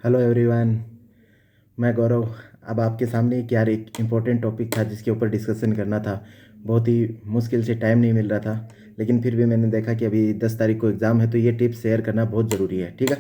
Hello everyone. मैं गौरव। अब आपके सामने एक एक इम्पोर्टेंट टॉपिक था जिसके ऊपर डिस्कशन करना था। बहुत ही मुश्किल से टाइम नहीं मिल रहा था, लेकिन फिर भी मैंने देखा कि अभी 10 तारीख को एग्ज़ाम है, तो ये टिप्स शेयर करना बहुत ज़रूरी है। ठीक है,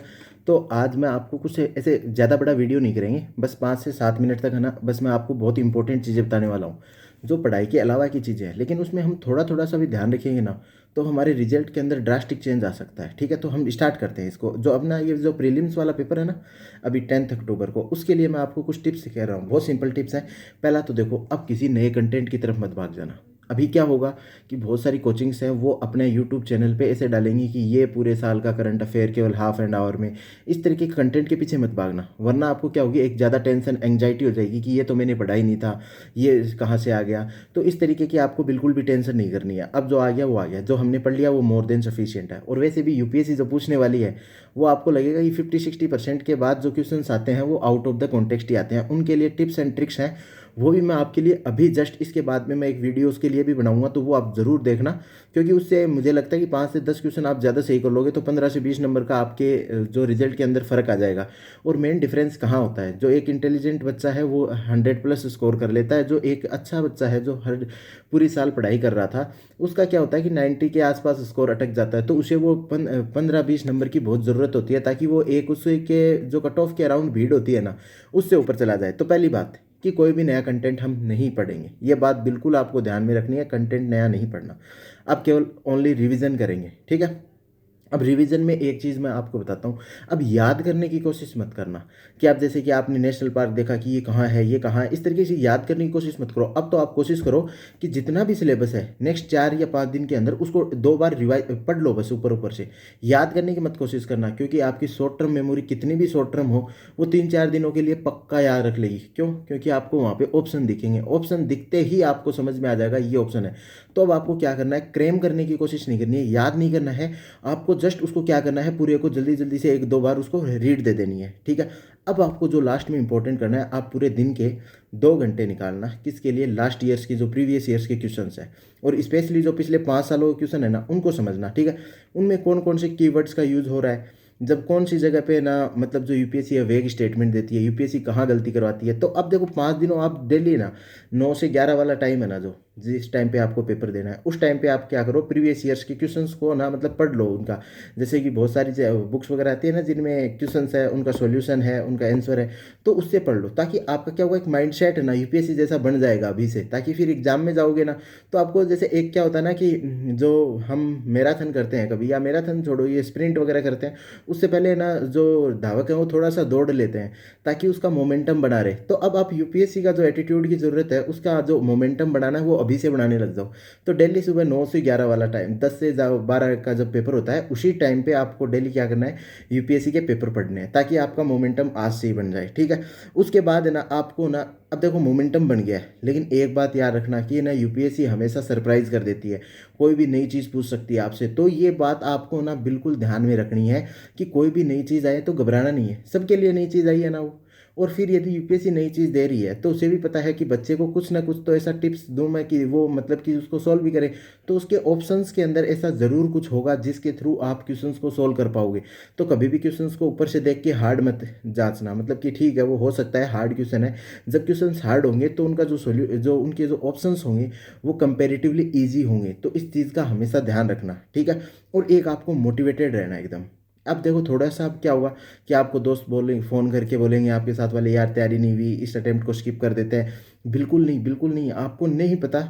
तो आज मैं आपको कुछ ऐसे ज़्यादा बड़ा वीडियो नहीं करेंगे, बस 5 से 7 मिनट तक है ना। बस मैं आपको बहुत इंपॉर्टेंट चीज़ें बताने वाला हूँ जो पढ़ाई के अलावा की चीज़ें हैं, लेकिन उसमें हम थोड़ा थोड़ा सा भी ध्यान रखेंगे ना, तो हमारे रिजल्ट के अंदर ड्रास्टिक चेंज आ सकता है। ठीक है, तो हम स्टार्ट करते हैं इसको। जो अपना ये जो प्रीलिम्स वाला पेपर है ना, अभी 10 अक्टूबर को, उसके लिए मैं आपको कुछ टिप्स कह रहा हूँ। बहुत सिंपल टिप्स हैं। पहला तो देखो, अब किसी नए कंटेंट की तरफ मत भाग जाना। अभी क्या होगा कि बहुत सारी कोचिंग्स हैं, वो अपने यूट्यूब चैनल पे ऐसे डालेंगी कि ये पूरे साल का करंट अफेयर केवल हाफ एंड आवर में। इस तरीके के कंटेंट के पीछे मत भागना, वरना आपको क्या होगी, एक ज़्यादा टेंशन एंग्जाइटी हो जाएगी कि ये तो मैंने पढ़ा ही नहीं था, ये कहाँ से आ गया। तो इस तरीके की आपको बिल्कुल भी टेंशन नहीं करनी है। अब जो आ गया वो आ गया, जो हमने पढ़ लिया वो मोर देन सफिशियंट है। और वैसे भी यूपीएससी जो पूछने वाली है, वो आपको लगेगा कि 50-60% के बाद जो क्वेश्चंस आते हैं वो आउट ऑफ द कॉन्टेक्स्ट ही आते हैं। उनके लिए टिप्स एंड ट्रिक्स हैं, वो भी मैं आपके लिए अभी जस्ट इसके बाद में मैं एक वीडियो उसके लिए भी बनाऊंगा, तो वो आप ज़रूर देखना। क्योंकि उससे मुझे लगता है कि 5 से 10 क्वेश्चन आप ज़्यादा सही कर लोगे तो 15 से 20 नंबर का आपके जो रिजल्ट के अंदर फ़र्क आ जाएगा। और मेन डिफरेंस कहाँ होता है, जो एक इंटेलिजेंट बच्चा है वो 100+ स्कोर कर लेता है, जो एक अच्छा बच्चा है जो हर पूरी साल पढ़ाई कर रहा था, उसका क्या होता है कि 90 के आसपास स्कोर अटक जाता है। तो उसे वो 15-20 नंबर की बहुत ज़रूरत होती है, ताकि वो एक उसके के जो कट ऑफ के अराउंड भीड़ होती है ना, उससे ऊपर चला जाए। तो पहली बात कि कोई भी नया कंटेंट हम नहीं पढ़ेंगे, ये बात बिल्कुल आपको ध्यान में रखनी है। कंटेंट नया नहीं पढ़ना, आप केवल ओनली रिवीजन करेंगे। ठीक है, अब रिवीजन में एक चीज़ मैं आपको बताता हूँ। अब याद करने की कोशिश मत करना कि आप जैसे कि आपने नेशनल पार्क देखा कि ये कहाँ है, ये कहाँ है, इस तरीके से याद करने की कोशिश मत करो। अब तो आप कोशिश करो कि जितना भी सिलेबस है नेक्स्ट 4 या 5 दिन के अंदर, उसको 2 बार रिवाइज पढ़ लो, बस ऊपर ऊपर से। याद करने की मत कोशिश करना, क्योंकि आपकी शॉर्ट टर्म मेमोरी कितनी भी शॉर्ट टर्म हो, वो 3-4 दिनों के लिए पक्का याद रख लेगी। क्यों? क्योंकि आपको वहाँ पे ऑप्शन दिखेंगे, ऑप्शन दिखते ही आपको समझ में आ जाएगा ये ऑप्शन है। तो अब आपको क्या करना है, क्रेम करने की कोशिश नहीं करनी है, याद नहीं करना है। आपको जस्ट उसको क्या करना है, पूरे को जल्दी जल्दी से 1-2 बार उसको रीड दे देनी है। ठीक है, अब आपको जो लास्ट में इंपॉर्टेंट करना है, आप पूरे दिन के 2 घंटे निकालना किसके लिए, लास्ट ईयर्स की जो प्रीवियस ईयर्स के क्वेश्चन है, और स्पेशली जो पिछले 5 सालों के क्वेश्चन है ना, उनको समझना। ठीक है, उनमें कौन कौन से कीवर्ड्स का यूज हो रहा है, जब कौन सी जगह पे ना, मतलब जो यूपीएससी है वेग स्टेटमेंट देती है, यूपीएससी कहाँ गलती करवाती है। तो अब देखो, 5 दिनों आप डेली ना, 9 से 11 वाला टाइम है ना, जो जिस टाइम पे आपको पेपर देना है, उस टाइम पे आप क्या करो, प्रीवियस ईयर्स के क्वेश्चंस को ना मतलब पढ़ लो उनका। जैसे कि बहुत सारी बुक्स वगैरह आती है ना, जिनमें क्वेश्चंस है, उनका सॉल्यूशन है, उनका आंसर है, तो उससे पढ़ लो। ताकि आपका क्या होगा, एक माइंड सेट है ना यूपीएससी जैसा बन जाएगा अभी से, ताकि फिर एग्जाम में जाओगे ना, तो आपको जैसे एक क्या होता है ना कि जो हम मैराथन करते हैं कभी, या मैराथन छोड़ो, ये स्प्रिंट वगैरह करते हैं, उससे पहले ना जो धावक है वो थोड़ा सा दौड़ लेते हैं, ताकि उसका मोमेंटम बना रहे। तो अब आप यूपीएससी का जो एटीट्यूड की ज़रूरत है, उसका जो मोमेंटम बनाना है वो अभी से बनाने लग जाओ। तो डेली सुबह 9 से 11 वाला टाइम, 10 से 12 का जब पेपर होता है, उसी टाइम पे आपको डेली क्या करना है, यूपीएससी के पेपर पढ़ने हैं, ताकि आपका मोमेंटम आज से ही बन जाए। ठीक है, उसके बाद है ना आपको ना, अब देखो मोमेंटम बन गया है, लेकिन एक बात याद रखना कि ना यूपीएससी हमेशा सरप्राइज कर देती है, कोई भी नई चीज़ पूछ सकती है आपसे। तो ये बात आपको ना बिल्कुल ध्यान में रखनी है कि कोई भी नई चीज़ आए तो घबराना नहीं है, सबके लिए नई चीज़ आई है ना वो। और फिर यदि यूपीएससी नई चीज़ दे रही है, तो उसे भी पता है कि बच्चे को कुछ ना कुछ तो ऐसा टिप्स दूं मैं कि वो मतलब कि उसको सॉल्व भी करे। तो उसके ऑप्शंस के अंदर ऐसा ज़रूर कुछ होगा जिसके थ्रू आप क्वेश्चंस को सॉल्व कर पाओगे। तो कभी भी क्वेश्चंस को ऊपर से देख के हार्ड मत जांचना, मतलब कि ठीक है वो हो सकता है हार्ड क्वेश्चन है। जब क्वेश्चंस हार्ड होंगे तो उनका जो उनके जो ऑप्शंस होंगे वो कंपेरेटिवली ईजी होंगे। तो इस चीज़ का हमेशा ध्यान रखना। ठीक है, और एक आपको मोटिवेटेड रहना एकदम। अब देखो थोड़ा सा अब क्या होगा कि आपको दोस्त बोलेंगे, फ़ोन करके बोलेंगे आपके साथ वाले, यार तैयारी नहीं हुई, इस अटेम्प्ट को स्किप कर देते हैं। बिल्कुल नहीं, बिल्कुल नहीं। आपको नहीं पता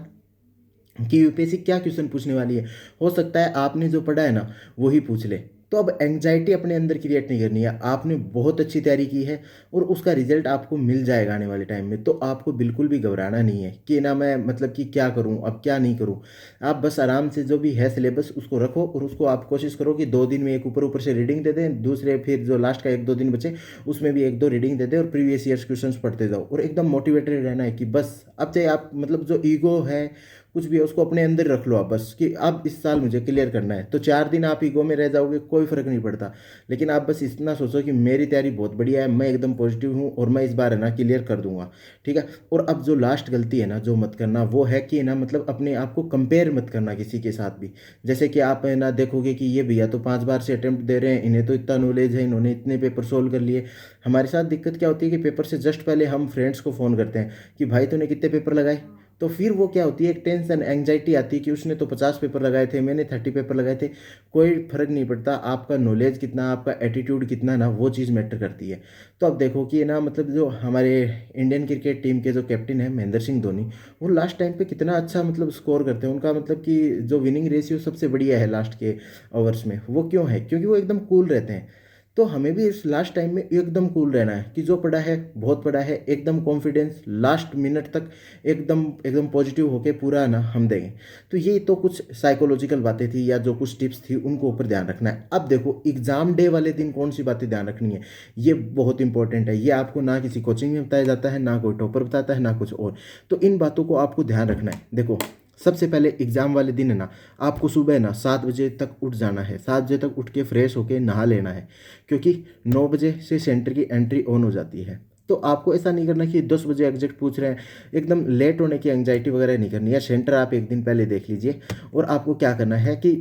कि यूपीएससी क्या क्वेश्चन पूछने वाली है, हो सकता है आपने जो पढ़ा है ना वही पूछ ले। तो अब एंग्जाइटी अपने अंदर क्रिएट नहीं करनी है, आपने बहुत अच्छी तैयारी की है और उसका रिजल्ट आपको मिल जाएगा आने वाले टाइम में। तो आपको बिल्कुल भी घबराना नहीं है कि ना मैं मतलब कि क्या करूं, अब क्या नहीं करूं। आप बस आराम से जो भी है सिलेबस उसको रखो, और उसको आप कोशिश करो कि 2 दिन में एक ऊपर ऊपर से रीडिंग दे दें, दूसरे फिर जो लास्ट का 1-2 दिन बचे उसमें भी 1-2 रीडिंग दे दें, और प्रीवियस ईयर्स क्वेश्चन पढ़ते जाओ। और एकदम मोटिवेटेड रहना है कि बस अब चाहे आप मतलब जो ईगो है, कुछ भी है उसको अपने अंदर रख लो आप, बस कि अब इस साल मुझे क्लियर करना है। तो 4 दिन आप ईगो में रह जाओगे, कोई फर्क नहीं पड़ता। लेकिन आप बस इतना सोचो कि मेरी तैयारी बहुत बढ़िया है, मैं एकदम पॉजिटिव हूँ और मैं इस बार है ना क्लियर कर दूंगा। ठीक है। और अब जो लास्ट गलती है ना जो मत करना, वो है कि ना मतलब अपने आप को कंपेयर मत करना किसी के साथ भी। जैसे कि आप है ना देखोगे कि ये भैया तो 5 बार से अटेम्प्ट दे रहे हैं, इन्हें तो इतना नॉलेज है, इन्होंने इतने पेपर सोल्व कर लिए। हमारे साथ दिक्कत क्या होती है कि पेपर से जस्ट पहले हम फ्रेंड्स को फ़ोन करते हैं कि भाई तूने कितने पेपर लगाए। तो फिर वो क्या होती है, एक टेंशन एंग्जाइटी आती है कि उसने तो 50 पेपर लगाए थे, मैंने 30 पेपर लगाए थे। कोई फर्क नहीं पड़ता, आपका नॉलेज कितना, आपका एटीट्यूड कितना ना, वो चीज़ मैटर करती है। तो अब देखो कि ना मतलब जो हमारे इंडियन क्रिकेट टीम के जो कैप्टन है महेंद्र सिंह धोनी, वो लास्ट टाइम पे कितना अच्छा मतलब स्कोर करते हैं। उनका मतलब कि जो विनिंग रेशियो सबसे बढ़िया है लास्ट के ओवर्स में। वो क्यों है? क्योंकि वो एकदम कूल रहते हैं। तो हमें भी इस लास्ट टाइम में एकदम कूल रहना है कि जो पड़ा है बहुत पड़ा है, एकदम कॉन्फिडेंस लास्ट मिनट तक एकदम एकदम पॉजिटिव होके पूरा ना हम देंगे। तो ये तो कुछ साइकोलॉजिकल बातें थी या जो कुछ टिप्स थी उनको ऊपर ध्यान रखना है। अब देखो एग्जाम डे वाले दिन कौन सी बातें ध्यान रखनी है, ये बहुत इंपॉर्टेंट है। ये आपको ना किसी कोचिंग में बताया जाता है, ना कोई टॉपर बताता है, ना कुछ और। तो इन बातों को आपको ध्यान रखना है। देखो सबसे पहले एग्जाम वाले दिन है ना, आपको सुबह ना 7 बजे तक उठ जाना है। 7 बजे तक उठ के फ्रेश होके नहा लेना है, क्योंकि 9 बजे से सेंटर की एंट्री ऑन हो जाती है। तो आपको ऐसा नहीं करना कि 10 बजे एग्जैक्ट पूछ रहे हैं, एकदम लेट होने की एंग्जाइटी वगैरह नहीं करनी है। सेंटर आप एक दिन पहले देख लीजिए। और आपको क्या करना है कि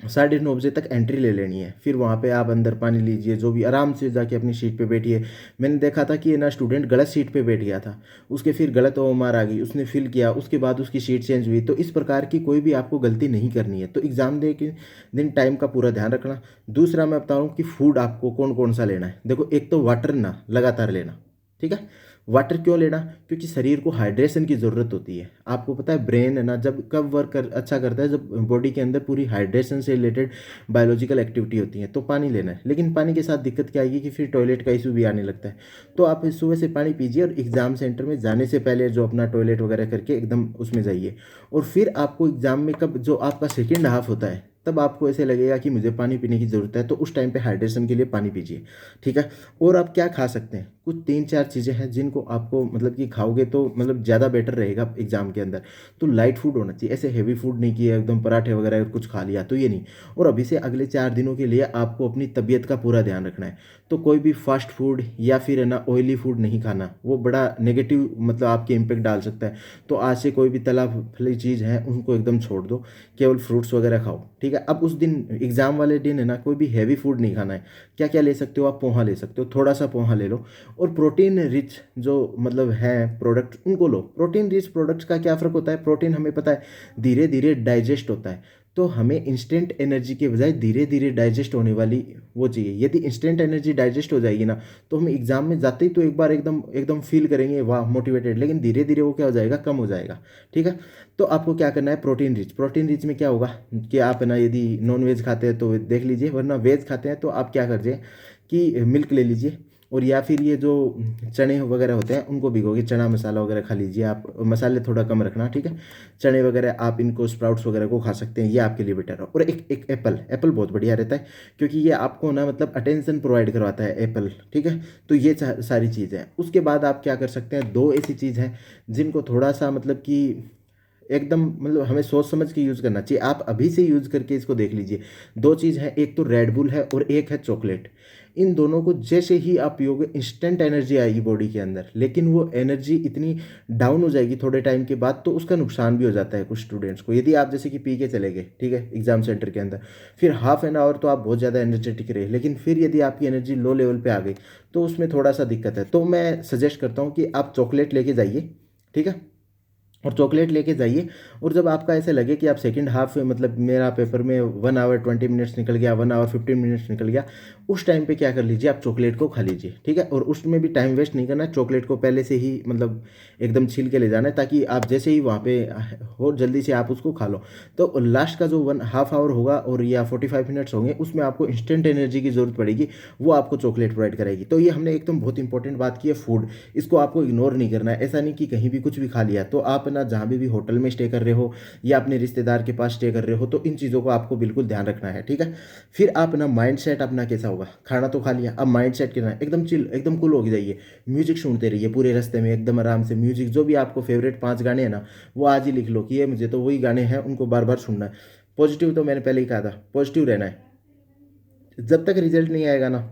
9:30 बजे तक एंट्री ले लेनी है। फिर वहाँ पे आप अंदर पानी लीजिए, जो भी आराम से जाके अपनी सीट पे बैठिए। मैंने देखा था कि ये ना स्टूडेंट गलत सीट पे बैठ गया था, उसके फिर गलत ओमार आ गई, उसने फिल किया, उसके बाद उसकी सीट चेंज हुई। तो इस प्रकार की कोई भी आपको गलती नहीं करनी है। तो एग्ज़ाम डे के दिन टाइम का पूरा ध्यान रखना। दूसरा मैं बता रहा हूँ कि फूड आपको कौन कौन सा लेना है। देखो एक तो वाटर ना लगातार लेना, ठीक है। वाटर क्यों लेना? क्योंकि शरीर को हाइड्रेशन की ज़रूरत होती है। आपको पता है ब्रेन है ना जब कब अच्छा करता है, जब बॉडी के अंदर पूरी हाइड्रेशन से रिलेटेड बायोलॉजिकल एक्टिविटी होती है। तो पानी लेना है। लेकिन पानी के साथ दिक्कत क्या आएगी कि फिर टॉयलेट का इशू भी आने लगता है। तो आप सुबह से पानी पीजिए और एग्ज़ाम सेंटर में जाने से पहले जो अपना टॉयलेट वगैरह करके एकदम उसमें जाइए। और फिर आपको एग्ज़ाम में कब जो आपका सेकेंड हाफ होता है, तब आपको ऐसे लगेगा कि मुझे पानी पीने की ज़रूरत है। तो उस टाइम पे हाइड्रेशन के लिए पानी पीजिए, ठीक है। और आप क्या खा सकते हैं? कुछ 3-4 चीज़ें हैं जिनको आपको मतलब कि खाओगे तो मतलब ज़्यादा बेटर रहेगा एग्जाम के अंदर। तो लाइट फूड होना चाहिए, ऐसे हेवी फूड नहीं किया एकदम पराठे वगैरह कुछ खा लिया, तो ये नहीं। और अभी से अगले 4 दिनों के लिए आपको अपनी तबीयत का पूरा ध्यान रखना है। तो कोई भी फास्ट फूड या फिर है ना ऑयली फूड नहीं खाना, वो बड़ा नेगेटिव मतलब आपके इम्पेक्ट डाल सकता है। तो आज से कोई भी तला फली चीज़ है उनको एकदम छोड़ दो, केवल फ्रूट्स वगैरह खाओ, ठीक है। अब उस दिन एग्जाम वाले दिन है ना कोई भी हैवी फूड नहीं खाना है। क्या क्या ले सकते हो आप? पोहा ले सकते हो, थोड़ा सा पोहा ले लो। और प्रोटीन रिच जो मतलब है प्रोडक्ट उनको लो। प्रोटीन रिच प्रोडक्ट्स का क्या फ़र्क होता है? प्रोटीन हमें पता है धीरे धीरे डाइजेस्ट होता है। तो हमें इंस्टेंट एनर्जी के बजाय धीरे धीरे डाइजेस्ट होने वाली वो चाहिए। यदि इंस्टेंट एनर्जी डाइजेस्ट हो जाएगी ना, तो हम एग्जाम में जाते ही तो एक बार एकदम एकदम फील करेंगे वाह मोटिवेटेड, लेकिन धीरे धीरे वो क्या हो जाएगा, कम हो जाएगा, ठीक है। तो आपको क्या करना है, प्रोटीन रिच। प्रोटीन रिच में क्या होगा कि आप है ना यदि नॉन वेज खाते हैं तो देख लीजिए, वरना वेज खाते हैं तो आप क्या करिए कि मिल्क ले लीजिए। और या फिर ये जो चने वगैरह होते हैं उनको भिगो के चना मसाला वगैरह खा लीजिए आप। मसाले थोड़ा कम रखना, ठीक है। चने वगैरह आप इनको स्प्राउट्स वगैरह को खा सकते हैं, ये आपके लिए बेटर है। और एक एप्पल, एप्पल बहुत बढ़िया रहता है क्योंकि ये आपको ना मतलब अटेंशन प्रोवाइड करवाता है एप्पल, ठीक है। तो ये सारी चीज़ें हैं। उसके बाद आप क्या कर सकते हैं, दो ऐसी चीज़ हैं जिनको थोड़ा सा मतलब कि एकदम मतलब हमें सोच समझ के यूज़ करना चाहिए। आप अभी से यूज़ करके इसको देख लीजिए। दो चीज़ है, एक तो रेड बुल है और एक है चॉकलेट। इन दोनों को जैसे ही आप पियोगे इंस्टेंट एनर्जी आएगी बॉडी के अंदर, लेकिन वो एनर्जी इतनी डाउन हो जाएगी थोड़े टाइम के बाद, तो उसका नुकसान भी हो जाता है कुछ स्टूडेंट्स को। यदि आप जैसे कि पी के चले गए, ठीक है, एग्जाम सेंटर के अंदर, फिर हाफ एन आवर तो आप बहुत ज़्यादा एनर्जेटिक रहे, लेकिन फिर यदि आपकी एनर्जी लो लेवल पे आ गई तो उसमें थोड़ा सा दिक्कत है। तो मैं सजेस्ट करता हूँ कि आप चॉकलेट लेके जाइए, ठीक है। और चॉकलेट लेके जाइए। और जब आपका ऐसे लगे कि आप सेकंड हाफ में मतलब मेरा पेपर में 1 आवर 20 मिनट्स निकल गया, 1 आवर 15 मिनट्स निकल गया, उस टाइम पे क्या कर लीजिए, आप चॉकलेट को खा लीजिए, ठीक है। और उसमें भी टाइम वेस्ट नहीं करना है, चॉकलेट को पहले से ही मतलब एकदम छील के ले जाना है, ताकि आप जैसे ही वहाँ पे हो जल्दी से आप उसको खा लो। तो लास्ट का जो 1 हाफ आवर होगा और या 45 मिनट्स होंगे, उसमें आपको इंस्टेंट एनर्जी की ज़रूरत पड़ेगी, वो आपको चॉकलेट प्रोवाइड कराएगी। तो ये हमने एकदम बहुत इंपॉर्टेंट बात की है फूड, इसको आपको इग्नोर नहीं करना है। ऐसा नहीं कि कहीं भी कुछ भी खा लिया। तो आप ना जहाँ भी होटल में स्टे कर रहे हो या अपने रिश्तेदार के पास स्टे कर रहे हो, तो इन चीज़ों को आपको बिल्कुल ध्यान रखना है, ठीक है। फिर आप ना माइंड सेट अपना कैसा होगा, खाना तो खा लिया, अब माइंड सेट करना है एकदम चिल, एकदम कूल हो जाइए। म्यूजिक सुनते रहिए पूरे रास्ते में एकदम आराम से, म्यूजिक जो भी आपको फेवरेट 5 गाने हैं ना, वो आज ही लिख लो कि ये मुझे तो वही गाने हैं, उनको बार बार सुनना है। पॉजिटिव तो मैंने पहले ही कहा था, पॉजिटिव रहना है। जब तक रिजल्ट नहीं आएगा ना,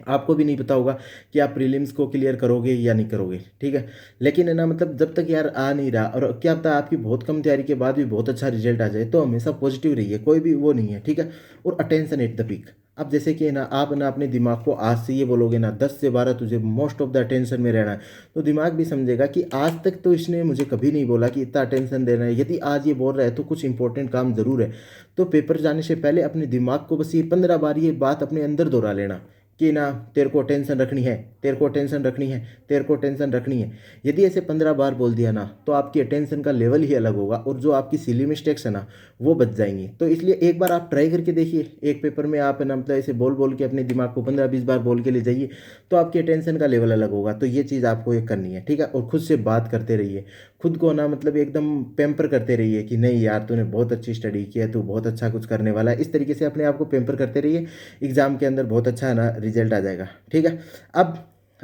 आपको भी नहीं पता होगा कि आप प्रीलिम्स को क्लियर करोगे या नहीं करोगे, ठीक है। लेकिन है ना, मतलब जब तक यार आ नहीं रहा, और क्या पता आपकी बहुत कम तैयारी के बाद भी बहुत अच्छा रिजल्ट आ जाए, तो हमेशा पॉजिटिव रहिए, कोई भी वो नहीं है, ठीक है। और अटेंशन एट द पीक। अब जैसे कि ना आप ना अपने दिमाग को आज से ये बोलोगे ना 10 से 12 तुझे मोस्ट ऑफ द अटेंशन में रहना है, तो दिमाग भी समझेगा कि आज तक तो इसने मुझे कभी नहीं बोला कि इतना अटेंशन देना है, यदि आज ये बोल रहा है तो कुछ इंपॉर्टेंट काम जरूर है। तो पेपर जाने से पहले अपने दिमाग को बस ये 15 बार ये बात अपने अंदर दोहरा लेना कि ना तेरे को टेंशन रखनी है, तेरे को टेंशन रखनी है, तेरे को टेंशन रखनी है। यदि ऐसे 15 बार बोल दिया ना, तो आपकी अटेंशन का लेवल ही अलग होगा, और जो आपकी सिली मिस्टेक्स है ना, वो बच जाएंगी। तो इसलिए एक बार आप ट्राई करके देखिए, एक पेपर में आप है ना, मतलब ऐसे बोल बोल के अपने दिमाग को 15-20 बार बोल के ले जाइए, तो आपकी अटेंशन का लेवल अलग होगा। तो ये चीज़ आपको एक करनी है, ठीक है। और खुद से बात करते रहिए, खुद को ना मतलब एकदम पैम्पर करते रहिए कि नहीं यार तूने बहुत अच्छी स्टडी की है, तू बहुत अच्छा कुछ करने वाला है। इस तरीके से अपने आप को पैम्पर करते रहिए, एग्जाम के अंदर बहुत अच्छा ना रिजल्ट आ जाएगा, ठीक है। अब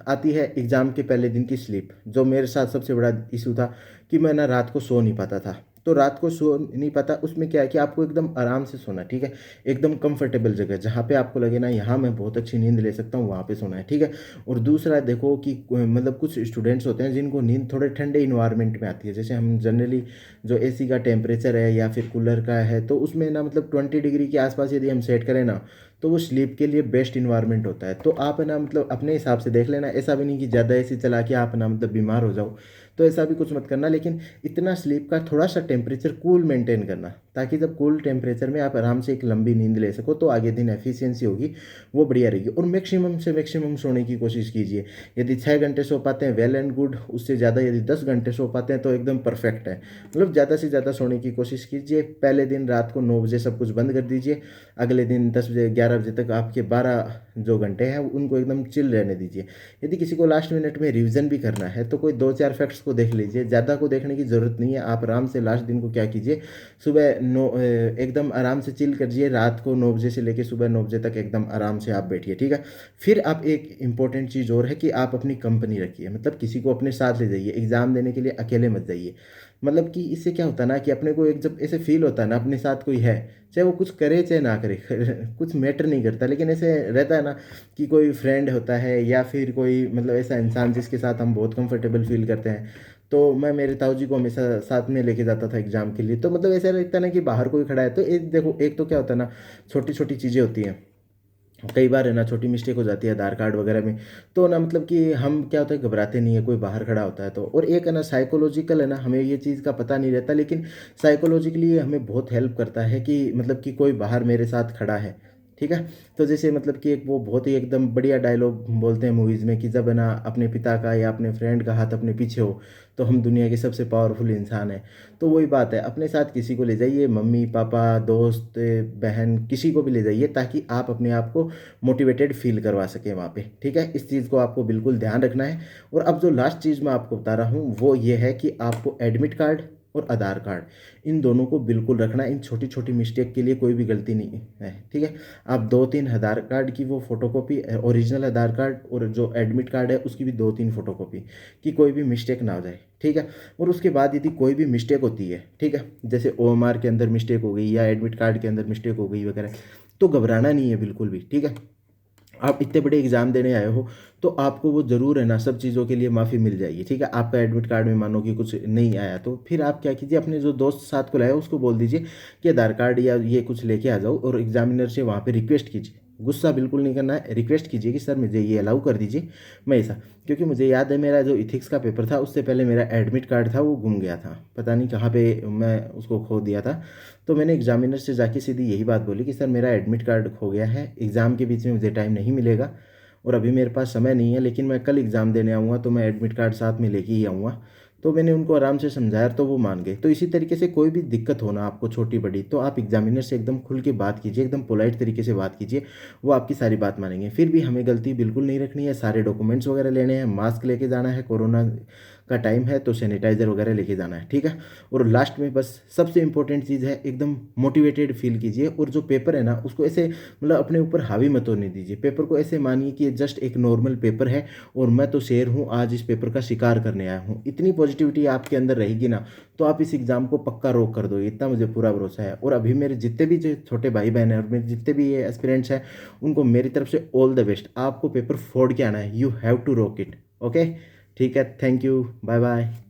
आती है एग्जाम के पहले दिन की स्लीप, जो मेरे साथ सबसे बड़ा इशू था कि मैं ना रात को सो नहीं पाता था। तो रात को सो नहीं पाता, उसमें क्या है कि आपको एकदम आराम से सोना है, ठीक है। एकदम कंफर्टेबल जगह जहाँ पे आपको लगे ना यहाँ मैं बहुत अच्छी नींद ले सकता हूँ, वहाँ पे सोना है, ठीक है। और दूसरा देखो कि मतलब कुछ स्टूडेंट्स होते हैं जिनको नींद थोड़े ठंडे इन्वायरमेंट में आती है, जैसे हम जनरली जो एसी का टेम्परेचर है या फिर कूलर का है, तो उसमें ना मतलब 20 डिग्री के आसपास यदि हम सेट करें ना, तो वो स्लीप के लिए बेस्ट इन्वायरमेंट होता है। तो आप है ना मतलब अपने हिसाब से देख लेना, ऐसा भी नहीं कि ज़्यादा एसी चला के आप ना मतलब बीमार हो जाओ, तो ऐसा भी कुछ मत करना। लेकिन इतना स्लीप का थोड़ा सा टेम्परेचर कूल मेंटेन करना, ताकि जब कूल टेम्परेचर में आप आराम से एक लंबी नींद ले सको, तो आगे दिन एफिशिएंसी होगी वो बढ़िया रहेगी। और मैक्सिमम से मैक्सिमम सोने की कोशिश कीजिए। यदि 6 घंटे सो पाते हैं वेल एंड गुड, उससे ज़्यादा यदि 10 घंटे सो पाते हैं तो एकदम परफेक्ट है। मतलब ज़्यादा से ज़्यादा सोने की कोशिश कीजिए। पहले दिन रात को 9 बजे सब कुछ बंद कर दीजिए, अगले दिन 10 बजे 11 बजे तक आपके 12 जो घंटे हैं उनको एकदम चिल रहने दीजिए। यदि किसी को लास्ट मिनट में रिवीजन भी करना है, तो कोई 2-4 फैक्ट्स को देख लीजिए, ज़्यादा को देखने की ज़रूरत नहीं है। आप आराम से लास्ट दिन को क्या कीजिए, सुबह एकदम आराम से चिल करिए, रात को 9 बजे से लेकर सुबह 9 बजे तक एकदम आराम से आप बैठिए, ठीक है। फिर आप एक इंपॉर्टेंट चीज़ और है कि आप अपनी कंपनी रखिए, मतलब किसी को अपने साथ ले जाइए। एग्ज़ाम देने के लिए अकेले मत जाइए। मतलब कि इससे क्या होता है ना कि अपने को एक जब ऐसे फील होता है ना अपने साथ कोई है, चाहे वो कुछ करे चाहे ना करे कुछ मैटर नहीं करता, लेकिन ऐसे रहता है ना कि कोई फ्रेंड होता है या फिर कोई मतलब ऐसा इंसान जिसके साथ हम बहुत कंफर्टेबल फील करते हैं। तो मैं मेरे ताऊ जी को हमेशा साथ में लेके जाता था एग्जाम के लिए। तो मतलब ऐसा लगता है ना कि बाहर कोई खड़ा है, तो एक देखो, एक तो क्या होता है ना, छोटी छोटी चीज़ें होती हैं, कई बार है ना छोटी मिस्टेक हो जाती है आधार कार्ड वगैरह में। तो ना मतलब कि हम क्या होता है घबराते नहीं है, कोई बाहर खड़ा होता है तो। और एक है ना साइकोलॉजिकल है ना, हमें ये चीज़ का पता नहीं रहता, लेकिन साइकोलॉजिकली हमें बहुत हेल्प करता है कि मतलब कि कोई बाहर मेरे साथ खड़ा है, ठीक है। तो जैसे मतलब कि एक वो बहुत ही एकदम बढ़िया डायलॉग बोलते हैं मूवीज़ में कि जब है ना अपने पिता का या अपने फ्रेंड का हाथ अपने पीछे हो, तो हम दुनिया के सबसे पावरफुल इंसान हैं। तो वही बात है, अपने साथ किसी को ले जाइए, मम्मी पापा दोस्त बहन किसी को भी ले जाइए, ताकि आप अपने आप को मोटिवेटेड फील करवा सकें वहाँ पे, ठीक है। इस चीज़ को आपको बिल्कुल ध्यान रखना है। और अब जो लास्ट चीज़ मैं आपको बता रहा हूँ वो ये है कि आपको एडमिट कार्ड और आधार कार्ड, इन दोनों को बिल्कुल रखना। इन छोटी छोटी मिस्टेक के लिए कोई भी गलती नहीं है, ठीक है। आप 2-3 आधार कार्ड की वो फोटोकॉपी, ओरिजिनल आधार कार्ड और जो एडमिट कार्ड है उसकी भी 2-3 फोटोकॉपी, कि कोई भी मिस्टेक ना हो जाए, ठीक है। और उसके बाद यदि कोई भी मिस्टेक होती है, ठीक है, जैसे ओएमआर के अंदर मिस्टेक हो गई या एडमिट कार्ड के अंदर मिस्टेक हो गई वगैरह, तो घबराना नहीं है बिल्कुल भी, ठीक है। आप इतने बड़े एग्जाम देने आए हो, तो आपको वो ज़रूर है ना सब चीज़ों के लिए माफ़ी मिल जाएगी, ठीक है। आपका एडमिट कार्ड में मानो कि कुछ नहीं आया, तो फिर आप क्या कीजिए, अपने जो दोस्त साथ को लाए उसको बोल दीजिए कि आधार कार्ड या ये कुछ लेके आ जाओ, और एग्जामिनर से वहाँ पे रिक्वेस्ट कीजिए। गुस्सा बिल्कुल नहीं करना है, रिक्वेस्ट कीजिए कि सर मुझे ये अलाउ कर दीजिए, मैं ऐसा। क्योंकि मुझे याद है मेरा जो इथिक्स का पेपर था उससे पहले मेरा एडमिट कार्ड था वो गुम गया था, पता नहीं कहाँ पे मैं उसको खो दिया था। तो मैंने एग्जामिनर से जाके सीधी यही बात बोली कि सर मेरा एडमिट कार्ड खो गया है, एग्ज़ाम के बीच में मुझे टाइम नहीं मिलेगा और अभी मेरे पास समय नहीं है, लेकिन मैं कल एग्ज़ाम देने आऊँगा तो मैं एडमिट कार्ड साथ में लेके ही आऊँगा। तो मैंने उनको आराम से समझाया तो वो मान गए। तो इसी तरीके से कोई भी दिक्कत हो ना आपको छोटी बड़ी, तो आप एग्जामिनर से एकदम खुल के बात कीजिए, एकदम पोलाइट तरीके से बात कीजिए, वो आपकी सारी बात मानेंगे। फिर भी हमें गलती बिल्कुल नहीं रखनी है, सारे डॉक्यूमेंट्स वगैरह लेने हैं, मास्क लेके जाना है, कोरोना का टाइम है तो सैनिटाइज़र वगैरह लेके जाना है, ठीक है। और लास्ट में बस सबसे इंपॉर्टेंट चीज़ है, एकदम मोटिवेटेड फील कीजिए और जो पेपर है ना उसको ऐसे मतलब अपने ऊपर हावी मत होने दीजिए। पेपर को ऐसे मानिए कि ये जस्ट एक नॉर्मल पेपर है और मैं तो शेर हूँ, आज इस पेपर का शिकार करने आया हूँ। इतनी पॉजिटिविटी आपके अंदर रहेगी ना तो आप इस एग्ज़ाम को पक्का रोक कर दोगे, इतना मुझे पूरा भरोसा है। और अभी मेरे जितने भी जो छोटे भाई बहन हैं और मेरे जितने भी ये एस्पिरेंट्स हैं उनको मेरी तरफ से ऑल द बेस्ट। आपको पेपर फोड़ के आना है, you have to rock it. Okay, ठीक है, थैंक यू, बाय बाय।